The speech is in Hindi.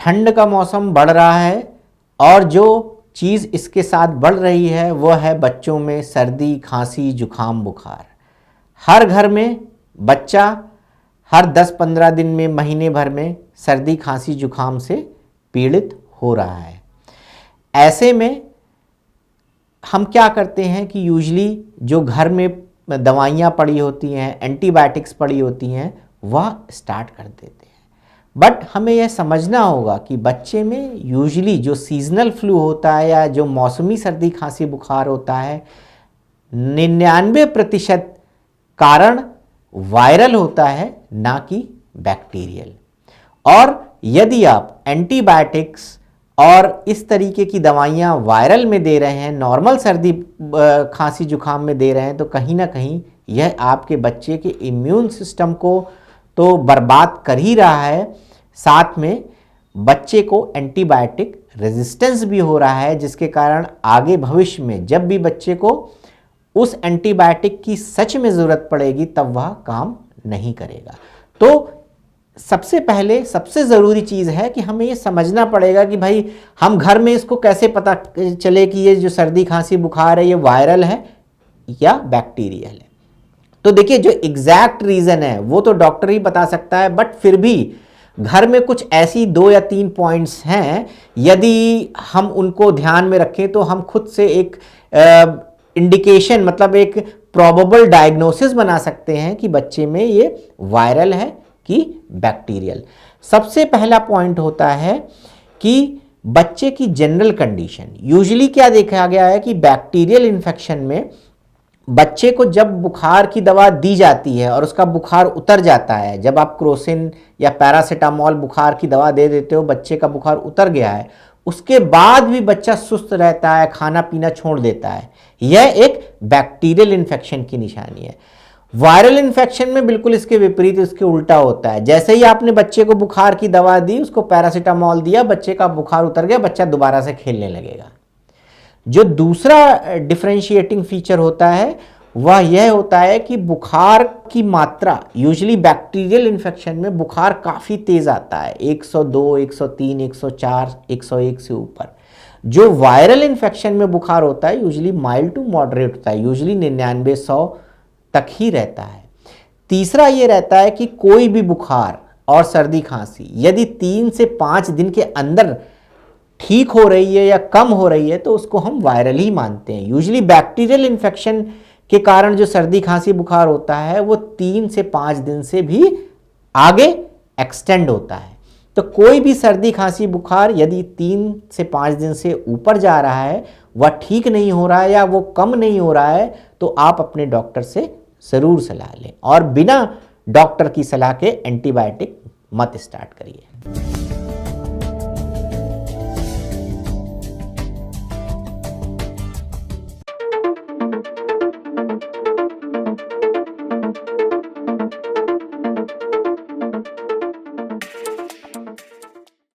ठंड का मौसम बढ़ रहा है और जो चीज़ इसके साथ बढ़ रही है वो है बच्चों में सर्दी, खांसी, जुखाम, बुखार। हर घर में बच्चा हर 10-15 दिन में, महीने भर में सर्दी, खांसी, जुखाम से पीड़ित हो रहा है। ऐसे में हम क्या करते हैं कि यूजली जो घर में दवाइयाँ पड़ी होती हैं, एंटीबायोटिक्स पड़ी होती हैं, वह स्टार्ट कर देते हैं। बट हमें यह समझना होगा कि बच्चे में यूजली जो सीजनल फ्लू होता है या जो मौसमी सर्दी, खांसी, बुखार होता है, 99% कारण वायरल होता है, ना कि बैक्टीरियल। और यदि आप एंटीबायोटिक्स और इस तरीके की दवाइयाँ वायरल में दे रहे हैं, नॉर्मल सर्दी, खांसी, जुखाम में दे रहे हैं, तो कहीं ना कहीं यह आपके बच्चे के इम्यून सिस्टम को तो बर्बाद कर ही रहा है, साथ में बच्चे को एंटीबायोटिक रेजिस्टेंस भी हो रहा है, जिसके कारण आगे भविष्य में जब भी बच्चे को उस एंटीबायोटिक की सच में ज़रूरत पड़ेगी तब वह काम नहीं करेगा। तो सबसे पहले सबसे ज़रूरी चीज़ है कि हमें ये समझना पड़ेगा कि भाई हम घर में इसको कैसे पता चले कि ये जो सर्दी, खांसी, बुखार है ये वायरल है या बैक्टीरियल है। तो देखिए, जो एग्जैक्ट रीज़न है वो तो डॉक्टर ही बता सकता है, बट फिर भी घर में कुछ ऐसी 2 या 3 पॉइंट्स हैं, यदि हम उनको ध्यान में रखें तो हम खुद से एक इंडिकेशन, मतलब एक प्रोबेबल डायग्नोसिस बना सकते हैं कि बच्चे में ये वायरल है कि बैक्टीरियल। सबसे पहला पॉइंट होता है कि बच्चे की जनरल कंडीशन। यूजुअली क्या देखा गया है कि बैक्टीरियल इन्फेक्शन में बच्चे को जब बुखार की दवा दी जाती है और उसका बुखार उतर जाता है, जब आप क्रोसिन या पैरासीटामोल बुखार की दवा दे देते हो, बच्चे का बुखार उतर गया है, उसके बाद भी बच्चा सुस्त रहता है, खाना पीना छोड़ देता है, यह एक बैक्टीरियल इन्फेक्शन की निशानी है। वायरल इन्फेक्शन में बिल्कुल इसके विपरीत, इसके उल्टा होता है। जैसे ही आपने बच्चे को बुखार की दवा दी, उसको पैरासीटामोल दिया, बच्चे का बुखार उतर गया, बच्चा दोबारा से खेलने लगेगा। जो दूसरा डिफरेंशिएटिंग फीचर होता है वह यह होता है कि बुखार की मात्रा, यूजुअली बैक्टीरियल इन्फेक्शन में बुखार काफ़ी तेज़ आता है, 102, 103, 104, 101 से ऊपर। जो वायरल इन्फेक्शन में बुखार होता है यूजुअली माइल्ड टू मॉडरेट होता है, यूजुअली 99-100 तक ही रहता है। तीसरा ये रहता है कि कोई भी बुखार और सर्दी, खांसी यदि 3 से 5 दिन के अंदर ठीक हो रही है या कम हो रही है तो उसको हम वायरल ही मानते हैं। यूजुअली बैक्टीरियल इन्फेक्शन के कारण जो सर्दी, खांसी, बुखार होता है वो 3 से 5 दिन से भी आगे एक्सटेंड होता है। तो कोई भी सर्दी, खांसी, बुखार यदि 3 से 5 दिन से ऊपर जा रहा है, वह ठीक नहीं हो रहा है या वो कम नहीं हो रहा है, तो आप अपने डॉक्टर से ज़रूर सलाह लें और बिना डॉक्टर की सलाह के एंटीबायोटिक मत स्टार्ट करिए।